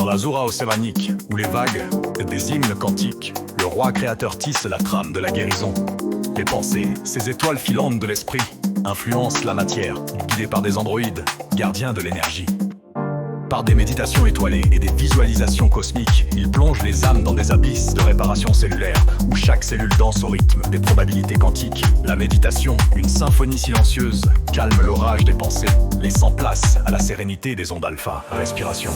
Dans l'Azura océanique, où les vagues des hymnes quantiques, le roi créateur tisse la trame de la guérison. Les pensées, ces étoiles filantes de l'esprit, influencent la matière, guidées par des androïdes, gardiens de l'énergie. Par des méditations étoilées et des visualisations cosmiques, il plonge les âmes dans des abysses de réparation cellulaire, où chaque cellule danse au rythme des probabilités quantiques. La méditation, une symphonie silencieuse, calme l'orage des pensées, laissant place à la sérénité des ondes alpha. Respiration.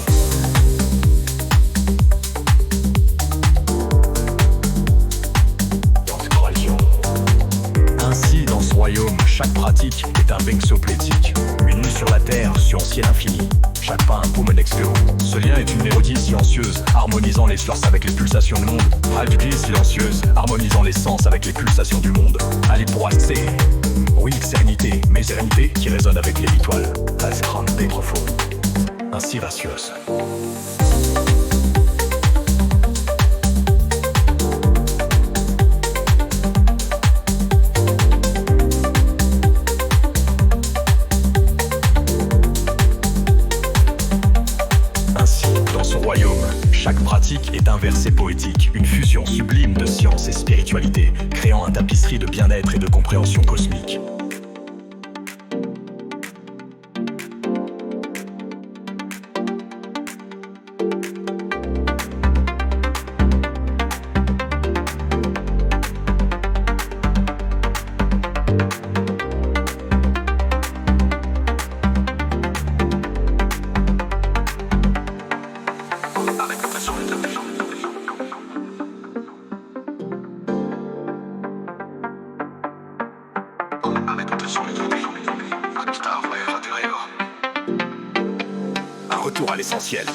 Ainsi, dans ce royaume, chaque pratique est un bexoplétique, une nuit sur la terre, sur un ciel infini. Chaque pas un paume d'expéro. Ce lien est une mélodie silencieuse, harmonisant les sources avec les pulsations du monde. Radicale silencieuse, harmonisant les sens avec les pulsations du monde. Allez pour assez. Oui, sérénité, mais sérénité qui résonne avec les étoiles. Azram des profond. Ainsi racieuse. Chaque pratique est un verset poétique, une fusion sublime de science et spiritualité, créant un tapisserie de bien-être et de compréhension cosmique. Un retour à l'essentiel.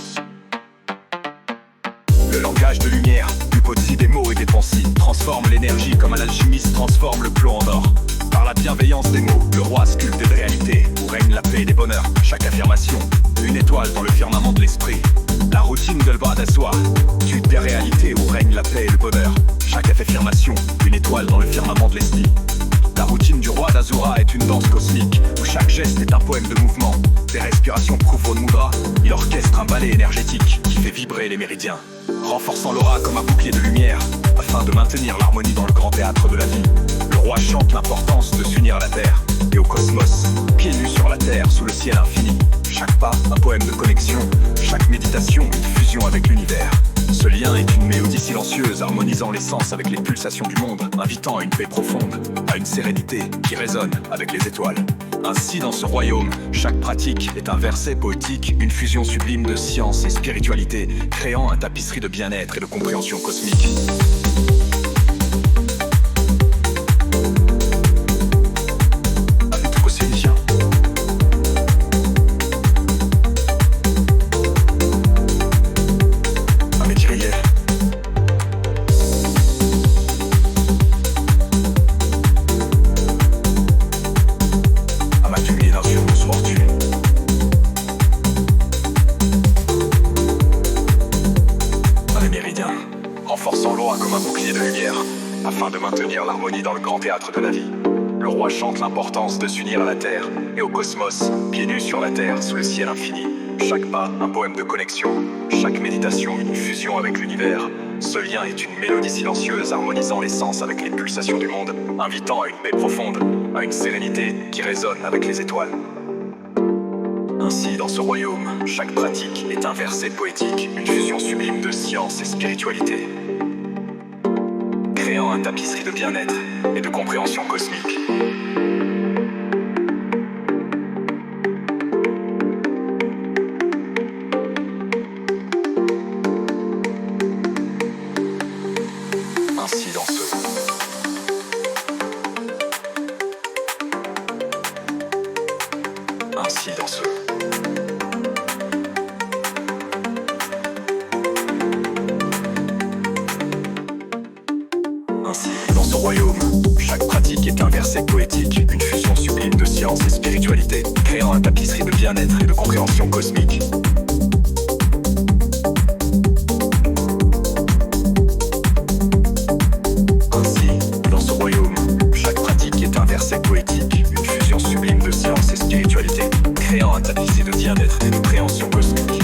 Le langage de lumière, l'hypothèse des mots et des pensées, transforme l'énergie comme un alchimiste transforme le plomb en or. Par la bienveillance des mots, le roi sculpte des réalités, où règne la paix et des bonheurs. Chaque affirmation, une étoile dans le firmament de l'esprit. La routine de l'Bra d'Assoir, sculpte des réalités, où règne la paix et le bonheur. Chaque affirmation, une étoile dans le firmament de l'esprit. La routine du roi d'Azura est une danse cosmique, où chaque geste est un poème de mouvement. Des respirations prouvent Mudra, il orchestre un ballet énergétique qui fait vibrer les méridiens, renforçant l'aura comme un bouclier de lumière, afin de maintenir l'harmonie dans le grand théâtre de la vie. Le roi chante l'importance de s'unir à la terre et au cosmos, pieds nus sur la terre sous le ciel infini. Chaque pas, un poème de connexion, chaque méditation, une fusion avec l'univers. Ce lien est une mélodie silencieuse, harmonisant les sens avec les pulsations du monde, invitant à une paix profonde, à une sérénité qui résonne avec les étoiles. Ainsi, dans ce royaume, chaque pratique est un verset poétique, une fusion sublime de science et spiritualité, créant un tapisserie de bien-être et de compréhension cosmique. Renforçant l'aura comme un bouclier de lumière, afin de maintenir l'harmonie dans le grand théâtre de la vie. Le roi chante l'importance de s'unir à la terre et au cosmos, pieds nus sur la terre sous le ciel infini. Chaque pas, un poème de connexion, chaque méditation, une fusion avec l'univers. Ce lien est une mélodie silencieuse harmonisant les sens avec les pulsations du monde, invitant à une paix profonde, à une sérénité qui résonne avec les étoiles. Ainsi, dans ce royaume, chaque pratique est un verset poétique, une fusion sublime de science et spiritualité, créant un tapisserie de bien-être et de compréhension cosmique. Ainsi, dans ce Ainsi dans ce Ainsi, dans ce royaume, chaque pratique est un verset poétique, une fusion sublime de science et spiritualité, créant un tapisserie de bien-être et de compréhension cosmique. Ainsi, dans ce royaume, chaque pratique est un verset poétique, une fusion sublime de science et spiritualité, créant un tapisserie de bien-être et de compréhension cosmique.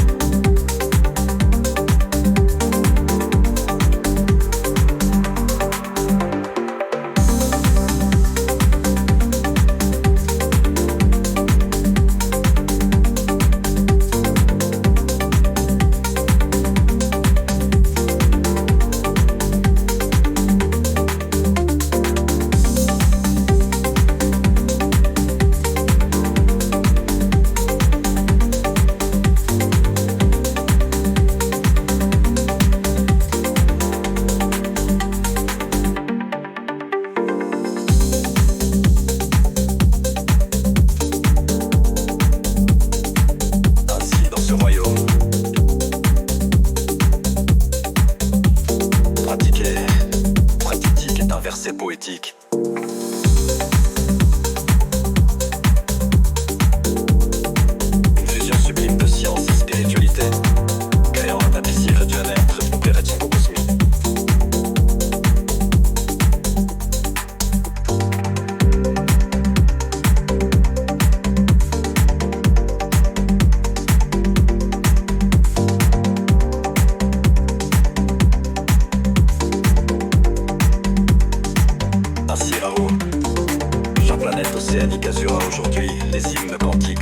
océanique Azura aujourd'hui, les hymnes quantiques